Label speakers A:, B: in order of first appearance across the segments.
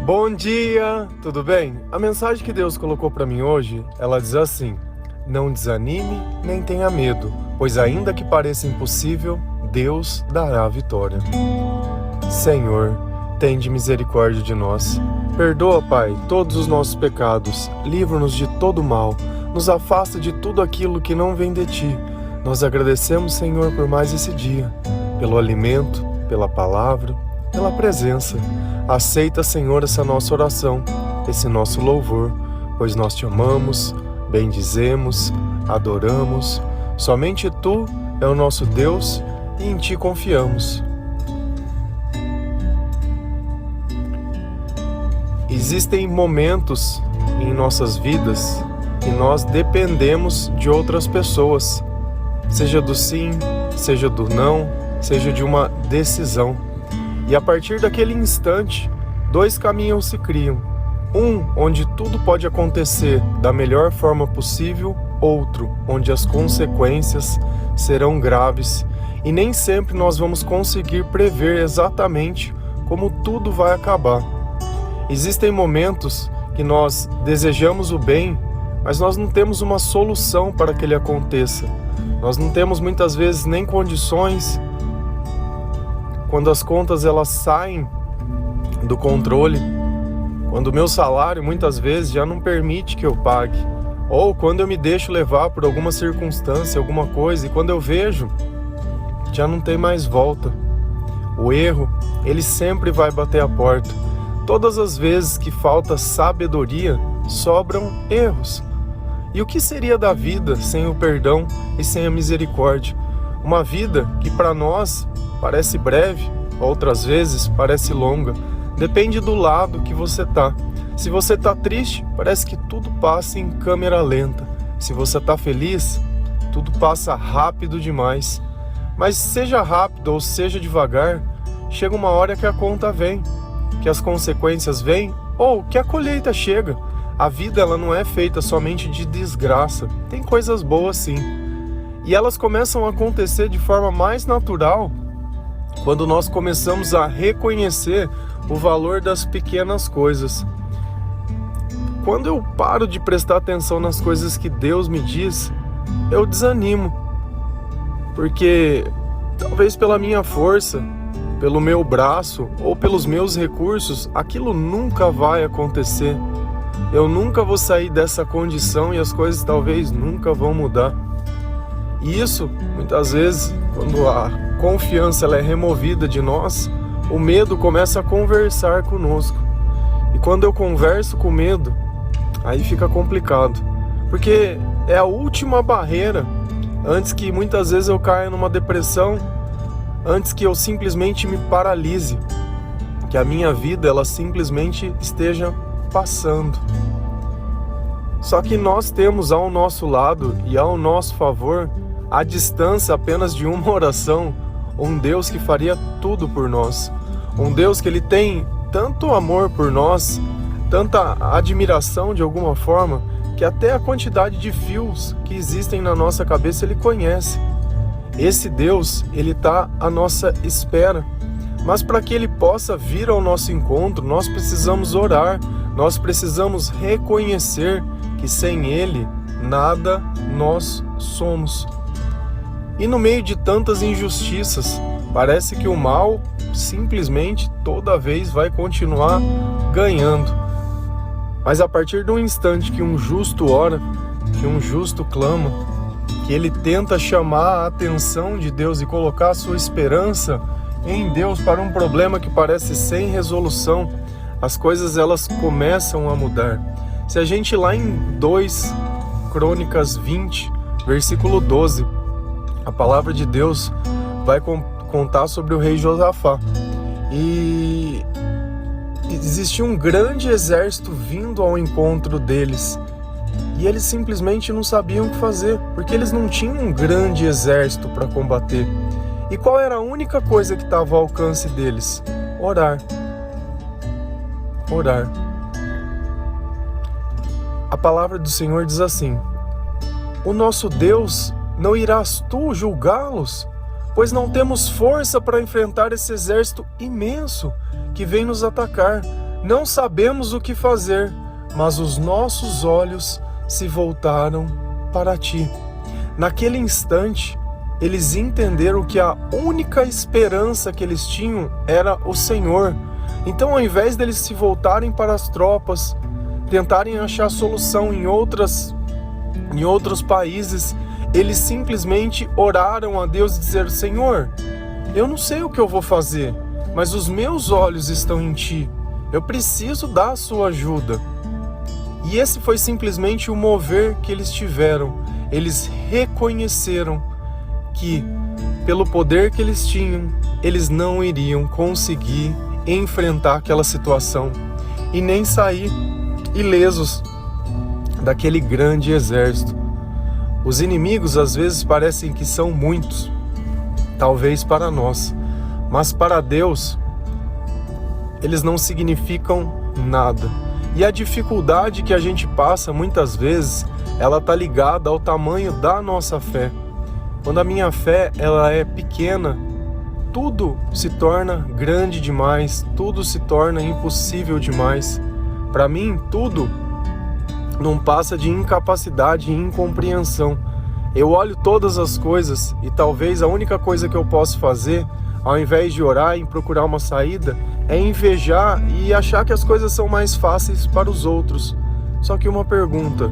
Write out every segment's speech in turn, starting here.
A: Bom dia, tudo bem? A mensagem que Deus colocou para mim hoje, ela diz assim: não desanime nem tenha medo, pois ainda que pareça impossível, Deus dará a vitória. Senhor, tende misericórdia de nós. Perdoa, Pai, todos os nossos pecados, livra-nos de todo mal, nos afasta de tudo aquilo que não vem de Ti. Nós agradecemos, Senhor, por mais esse dia, pelo alimento, pela palavra, pela presença. Aceita, Senhor, essa nossa oração, esse nosso louvor, pois nós Te amamos, bendizemos, adoramos. Somente Tu é o nosso Deus e em Ti confiamos. Existem momentos em nossas vidas que nós dependemos de outras pessoas, seja do sim, seja do não, seja de uma decisão. E a partir daquele instante, dois caminhos se criam. Um, onde tudo pode acontecer da melhor forma possível, outro, onde as consequências serão graves e nem sempre nós vamos conseguir prever exatamente como tudo vai acabar. Existem momentos que nós desejamos o bem, mas nós não temos uma solução para que ele aconteça. Nós não temos muitas vezes nem condições. Quando as contas elas saem do controle, quando o meu salário muitas vezes já não permite que eu pague, ou quando eu me deixo levar por alguma circunstância, alguma coisa, e quando eu vejo, já não tem mais volta. O erro, ele sempre vai bater a porta. Todas as vezes que falta sabedoria, sobram erros. E o que seria da vida sem o perdão e sem a misericórdia? Uma vida que para nós parece breve, outras vezes parece longa. Depende do lado que você tá. Se você tá triste, parece que tudo passa em câmera lenta. Se você tá feliz, tudo passa rápido demais. Mas seja rápido ou seja devagar, chega uma hora que a conta vem, que as consequências vêm ou que a colheita chega. A vida ela não é feita somente de desgraça. Tem coisas boas sim. E elas começam a acontecer de forma mais natural quando nós começamos a reconhecer o valor das pequenas coisas. Quando eu paro de prestar atenção nas coisas que Deus me diz, eu desanimo. Porque talvez pela minha força, pelo meu braço ou pelos meus recursos, aquilo nunca vai acontecer. Eu nunca vou sair dessa condição e as coisas talvez nunca vão mudar. E isso, muitas vezes, quando a confiança ela é removida de nós, o medo começa a conversar conosco. E quando eu converso com o medo, aí fica complicado. Porque é a última barreira antes que muitas vezes eu caia numa depressão, antes que eu simplesmente me paralise, que a minha vida ela simplesmente esteja passando. Só que nós temos ao nosso lado e ao nosso favor, à distância apenas de uma oração, um Deus que faria tudo por nós. Um Deus que ele tem tanto amor por nós, tanta admiração de alguma forma, que até a quantidade de fios que existem na nossa cabeça ele conhece. Esse Deus, ele está à nossa espera. Mas para que ele possa vir ao nosso encontro, nós precisamos orar, nós precisamos reconhecer que sem ele, nada nós somos. E no meio de tantas injustiças, parece que o mal simplesmente toda vez vai continuar ganhando. Mas a partir do instante que um justo ora, que um justo clama, que ele tenta chamar a atenção de Deus e colocar a sua esperança em Deus para um problema que parece sem resolução, as coisas elas começam a mudar. Se a gente ir lá em 2 Crônicas 20, versículo 12, a palavra de Deus vai contar sobre o rei Josafá. E existia um grande exército vindo ao encontro deles. E eles simplesmente não sabiam o que fazer, porque eles não tinham um grande exército para combater. E qual era a única coisa que estava ao alcance deles? Orar. Orar. A palavra do Senhor diz assim: o nosso Deus, não irás tu julgá-los? Pois não temos força para enfrentar esse exército imenso que vem nos atacar. Não sabemos o que fazer, mas os nossos olhos se voltaram para ti. Naquele instante, eles entenderam que a única esperança que eles tinham era o Senhor. Então, ao invés deles se voltarem para as tropas, tentarem achar solução em outros países, eles simplesmente oraram a Deus e disseram: Senhor, eu não sei o que eu vou fazer, mas os meus olhos estão em ti. Eu preciso da sua ajuda. E esse foi simplesmente o mover que eles tiveram. Eles reconheceram que, pelo poder que eles tinham, eles não iriam conseguir enfrentar aquela situação e nem sair ilesos daquele grande exército. Os inimigos às vezes parecem que são muitos, talvez para nós, mas para Deus eles não significam nada. E a dificuldade que a gente passa muitas vezes, ela está ligada ao tamanho da nossa fé. Quando a minha fé ela é pequena, tudo se torna grande demais, tudo se torna impossível demais. Para mim, tudo não passa de incapacidade e incompreensão. Eu olho todas as coisas e talvez a única coisa que eu posso fazer, ao invés de orar e procurar uma saída, é invejar e achar que as coisas são mais fáceis para os outros. Só que uma pergunta: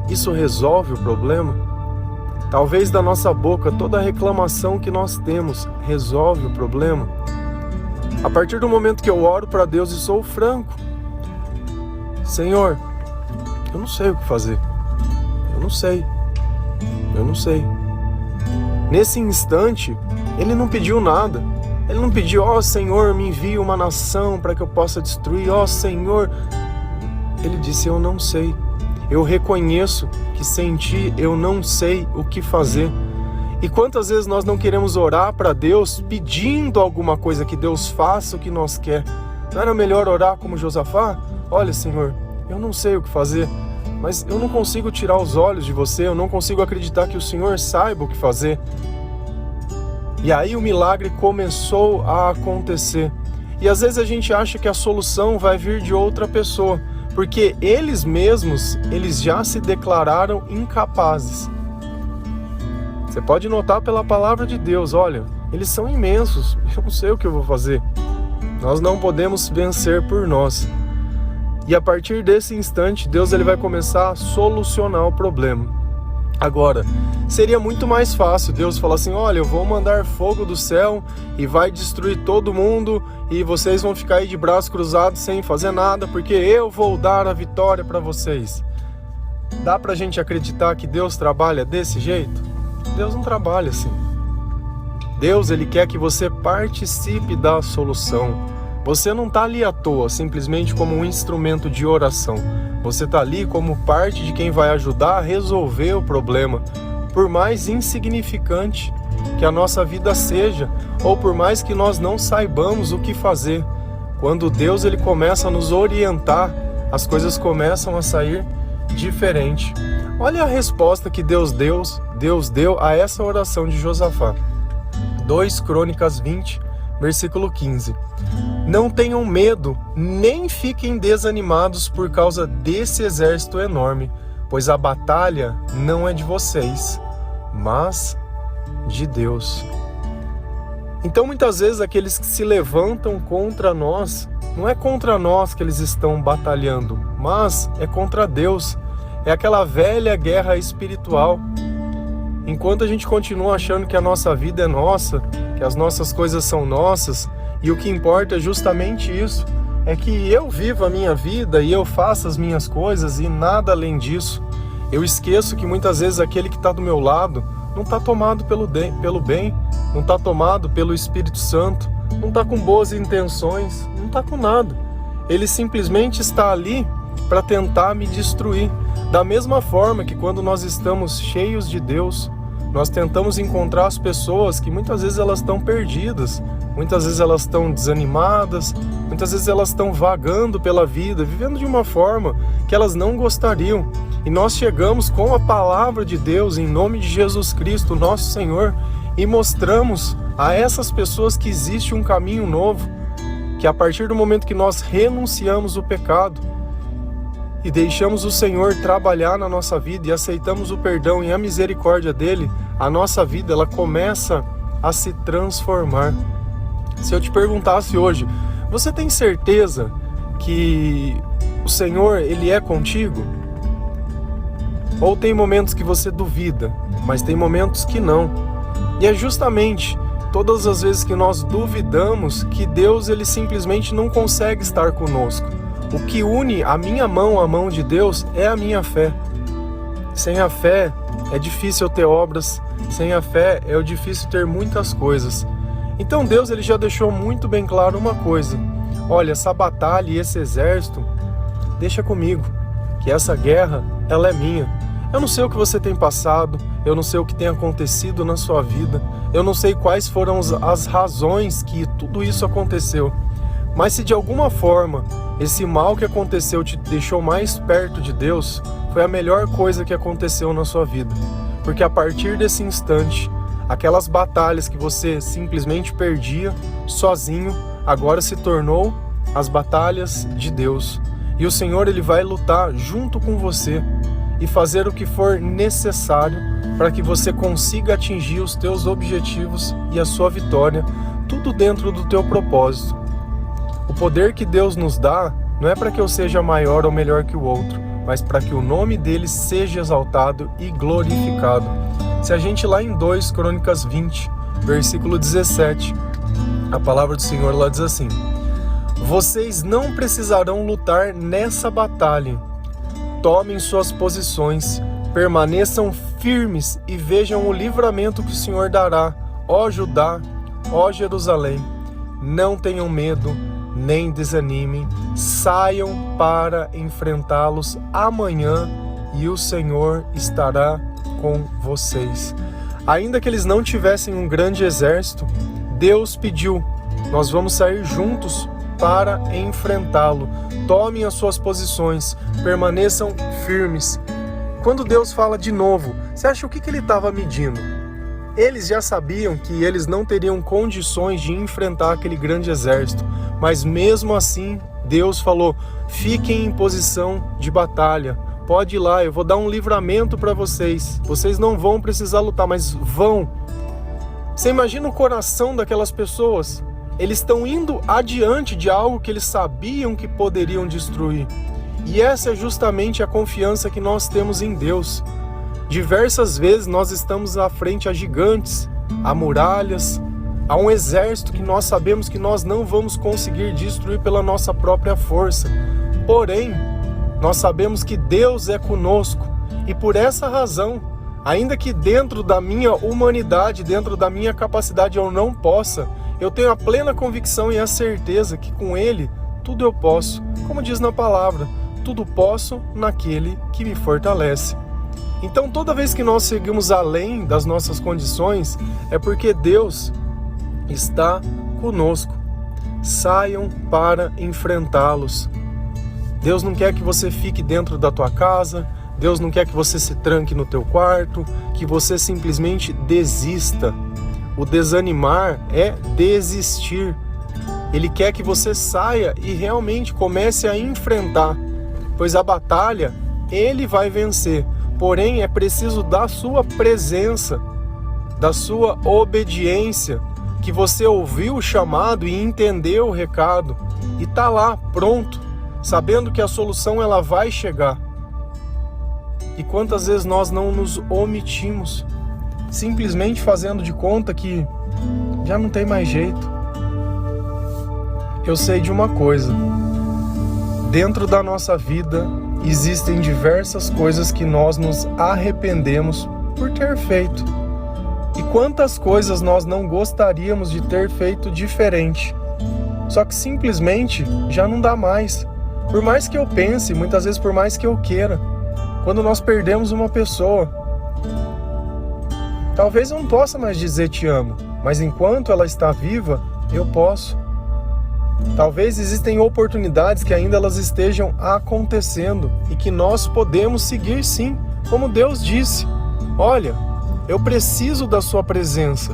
A: isso resolve o problema? Talvez da nossa boca toda a reclamação que nós temos resolve o problema? A partir do momento que eu oro para Deus e sou franco: Senhor, eu não sei o que fazer. Eu não sei. Nesse instante, ele não pediu nada. Ele não pediu: ó Senhor, me envie uma nação para que eu possa destruir. Ó Senhor. Ele disse: eu não sei. Eu reconheço que sem ti eu não sei o que fazer. E quantas vezes nós não queremos orar para Deus pedindo alguma coisa, que Deus faça o que nós quer? Não era melhor orar como Josafá? Olha, Senhor, eu não sei o que fazer, mas eu não consigo tirar os olhos de você, eu não consigo acreditar que o Senhor saiba o que fazer. E aí o milagre começou a acontecer. E às vezes a gente acha que a solução vai vir de outra pessoa, porque eles mesmos, eles já se declararam incapazes. Você pode notar pela palavra de Deus: olha, eles são imensos, eu não sei o que eu vou fazer. Nós não podemos vencer por nós. E a partir desse instante, Deus ele vai começar a solucionar o problema. Agora, seria muito mais fácil Deus falar assim: olha, eu vou mandar fogo do céu e vai destruir todo mundo e vocês vão ficar aí de braços cruzados sem fazer nada, porque eu vou dar a vitória para vocês. Dá pra gente acreditar que Deus trabalha desse jeito? Deus não trabalha assim. Deus ele quer que você participe da solução. Você não está ali à toa, simplesmente como um instrumento de oração. Você está ali como parte de quem vai ajudar a resolver o problema. Por mais insignificante que a nossa vida seja, ou por mais que nós não saibamos o que fazer, quando Deus ele começa a nos orientar, as coisas começam a sair diferente. Olha a resposta que Deus deu a essa oração de Josafá. 2 Crônicas 20, versículo 15. Não tenham medo, nem fiquem desanimados por causa desse exército enorme, pois a batalha não é de vocês, mas de Deus. Então muitas vezes aqueles que se levantam contra nós, não é contra nós que eles estão batalhando, mas é contra Deus. É aquela velha guerra espiritual. Enquanto a gente continua achando que a nossa vida é nossa, que as nossas coisas são nossas, e o que importa é justamente isso, é que eu vivo a minha vida e eu faço as minhas coisas e nada além disso. Eu esqueço que muitas vezes aquele que está do meu lado não está tomado pelo bem, não está tomado pelo Espírito Santo, não está com boas intenções, não está com nada. Ele simplesmente está ali para tentar me destruir. Da mesma forma que quando nós estamos cheios de Deus, nós tentamos encontrar as pessoas que muitas vezes elas estão perdidas, muitas vezes elas estão desanimadas, muitas vezes elas estão vagando pela vida, vivendo de uma forma que elas não gostariam. E nós chegamos com a palavra de Deus, em nome de Jesus Cristo, nosso Senhor, e mostramos a essas pessoas que existe um caminho novo, que a partir do momento que nós renunciamos o pecado e deixamos o Senhor trabalhar na nossa vida e aceitamos o perdão e a misericórdia dele, a nossa vida ela começa a se transformar. Se eu te perguntasse hoje, você tem certeza que o Senhor ele é contigo? Ou tem momentos que você duvida, mas tem momentos que não? E é justamente todas as vezes que nós duvidamos que Deus ele simplesmente não consegue estar conosco. O que une a minha mão à mão de Deus é a minha fé. Sem a fé é difícil ter obras, sem a fé é difícil ter muitas coisas. Então Deus ele já deixou muito bem claro uma coisa: olha, essa batalha e esse exército, deixa comigo, que essa guerra ela é minha. Eu não sei o que você tem passado, eu não sei o que tem acontecido na sua vida, eu não sei quais foram as razões que tudo isso aconteceu. Mas se de alguma forma esse mal que aconteceu te deixou mais perto de Deus, foi a melhor coisa que aconteceu na sua vida. Porque a partir desse instante, aquelas batalhas que você simplesmente perdia sozinho, agora se tornou as batalhas de Deus. E o Senhor ele vai lutar junto com você e fazer o que for necessário para que você consiga atingir os teus objetivos e a sua vitória, tudo dentro do teu propósito. O poder que Deus nos dá não é para que eu seja maior ou melhor que o outro, mas para que o nome dele seja exaltado e glorificado. Se a gente lá em 2 Crônicas 20, versículo 17, a palavra do Senhor lá diz assim: vocês não precisarão lutar nessa batalha. Tomem suas posições, permaneçam firmes e vejam o livramento que o Senhor dará, ó Judá, ó Jerusalém. Não tenham medo, nem desanimem, saiam para enfrentá-los amanhã e o Senhor estará com vocês. Ainda que eles não tivessem um grande exército, Deus pediu: nós vamos sair juntos para enfrentá-lo. Tomem as suas posições, permaneçam firmes. Quando Deus fala de novo, você acha o que ele estava medindo? Eles já sabiam que eles não teriam condições de enfrentar aquele grande exército, mas mesmo assim Deus falou: fiquem em posição de batalha, pode ir lá, eu vou dar um livramento para vocês, vocês não vão precisar lutar, mas vão. Você imagina o coração daquelas pessoas? Eles estão indo adiante de algo que eles sabiam que poderiam destruir. E essa é justamente a confiança que nós temos em Deus. Diversas vezes nós estamos à frente a gigantes, a muralhas, a um exército que nós sabemos que nós não vamos conseguir destruir pela nossa própria força. Porém, nós sabemos que Deus é conosco. E por essa razão, ainda que dentro da minha humanidade, dentro da minha capacidade eu não possa, eu tenho a plena convicção e a certeza que com Ele tudo eu posso. Como diz na palavra, tudo posso naquele que me fortalece. Então toda vez que nós seguimos além das nossas condições, é porque Deus está conosco. Saiam para enfrentá-los. Deus não quer que você fique dentro da tua casa, Deus não quer que você se tranque no teu quarto, que você simplesmente desista. O desanimar é desistir. Ele quer que você saia e realmente comece a enfrentar, pois a batalha Ele vai vencer. Porém, é preciso da sua presença, da sua obediência, que você ouviu o chamado e entendeu o recado e está lá, pronto, sabendo que a solução ela vai chegar. E quantas vezes nós não nos omitimos, simplesmente fazendo de conta que já não tem mais jeito. Eu sei de uma coisa: dentro da nossa vida existem diversas coisas que nós nos arrependemos por ter feito. E quantas coisas nós não gostaríamos de ter feito diferente. Só que simplesmente já não dá mais. Por mais que eu pense, muitas vezes por mais que eu queira. Quando nós perdemos uma pessoa, talvez eu não possa mais dizer te amo, mas enquanto ela está viva, eu posso. Talvez existem oportunidades que ainda elas estejam acontecendo e que nós podemos seguir sim, como Deus disse: olha, eu preciso da sua presença,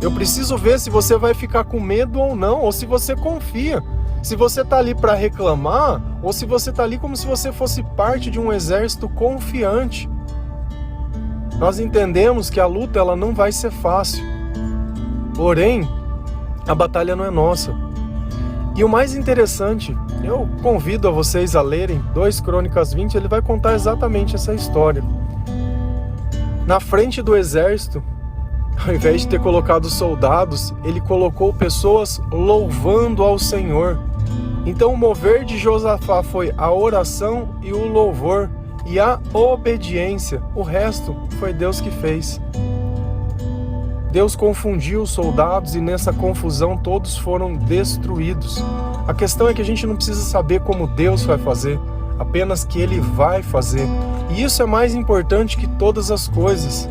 A: Eu preciso ver se você vai ficar com medo ou não, ou se você confia. Se você está ali para reclamar, ou se você está ali como se você fosse parte de um exército confiante. Nós entendemos que a luta ela não vai ser fácil. Porém, a batalha não é nossa. E o mais interessante, eu convido a vocês a lerem 2 Crônicas 20, ele vai contar exatamente essa história. Na frente do exército, ao invés de ter colocado soldados, ele colocou pessoas louvando ao Senhor. Então o mover de Josafá foi a oração e o louvor e a obediência. O resto foi Deus que fez. Deus confundiu os soldados e nessa confusão todos foram destruídos. A questão é que a gente não precisa saber como Deus vai fazer, apenas que Ele vai fazer. E isso é mais importante que todas as coisas.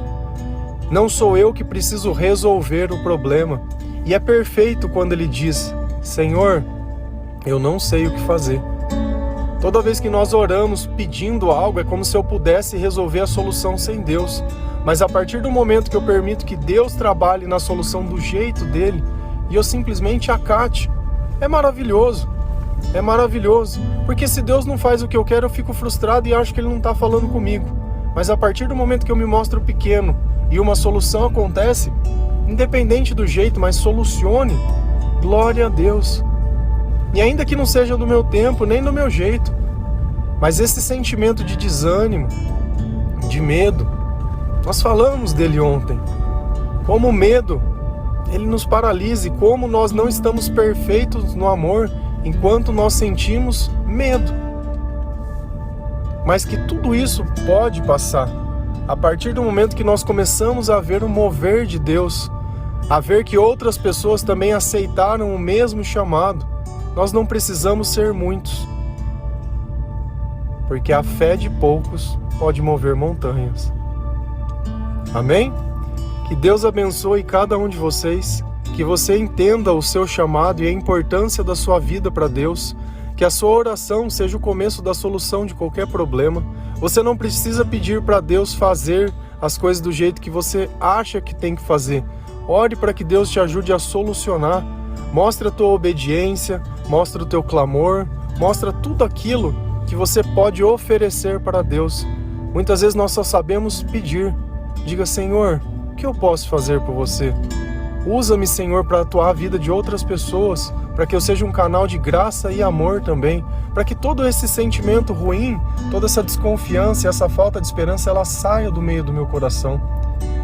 A: Não sou eu que preciso resolver o problema. E é perfeito quando Ele diz: Senhor, eu não sei o que fazer. Toda vez que nós oramos pedindo algo, é como se eu pudesse resolver a solução sem Deus. Mas a partir do momento que eu permito que Deus trabalhe na solução do jeito dele, e eu simplesmente acate, é maravilhoso. É maravilhoso. Porque se Deus não faz o que eu quero, eu fico frustrado e acho que Ele não está falando comigo. Mas a partir do momento que eu me mostro pequeno e uma solução acontece, independente do jeito, mas solucione, glória a Deus. E ainda que não seja do meu tempo, nem do meu jeito, mas esse sentimento de desânimo, de medo, nós falamos dele ontem. Como o medo, ele nos paralisa, e como nós não estamos perfeitos no amor enquanto nós sentimos medo. Mas que tudo isso pode passar a partir do momento que nós começamos a ver o mover de Deus, a ver que outras pessoas também aceitaram o mesmo chamado. Nós não precisamos ser muitos, porque a fé de poucos pode mover montanhas. Amém? Que Deus abençoe cada um de vocês, que você entenda o seu chamado e a importância da sua vida para Deus, que a sua oração seja o começo da solução de qualquer problema. Você não precisa pedir para Deus fazer as coisas do jeito que você acha que tem que fazer. Ore para que Deus te ajude a solucionar. Mostre a tua obediência, mostre o teu clamor, mostra tudo aquilo que você pode oferecer para Deus. Muitas vezes nós só sabemos pedir. Diga: Senhor, o que eu posso fazer por você? Usa-me, Senhor, para atuar a vida de outras pessoas, para que eu seja um canal de graça e amor também, para que todo esse sentimento ruim, toda essa desconfiança e essa falta de esperança, ela saia do meio do meu coração.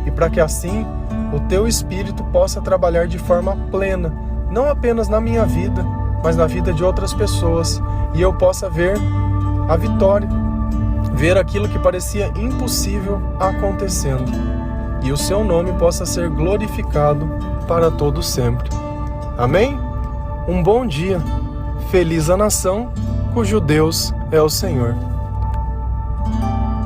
A: E para que assim o teu Espírito possa trabalhar de forma plena, não apenas na minha vida, mas na vida de outras pessoas, e eu possa ver a vitória, ver aquilo que parecia impossível acontecendo, e o seu nome possa ser glorificado para todo sempre. Amém? Um bom dia. Feliz a nação cujo Deus é o Senhor.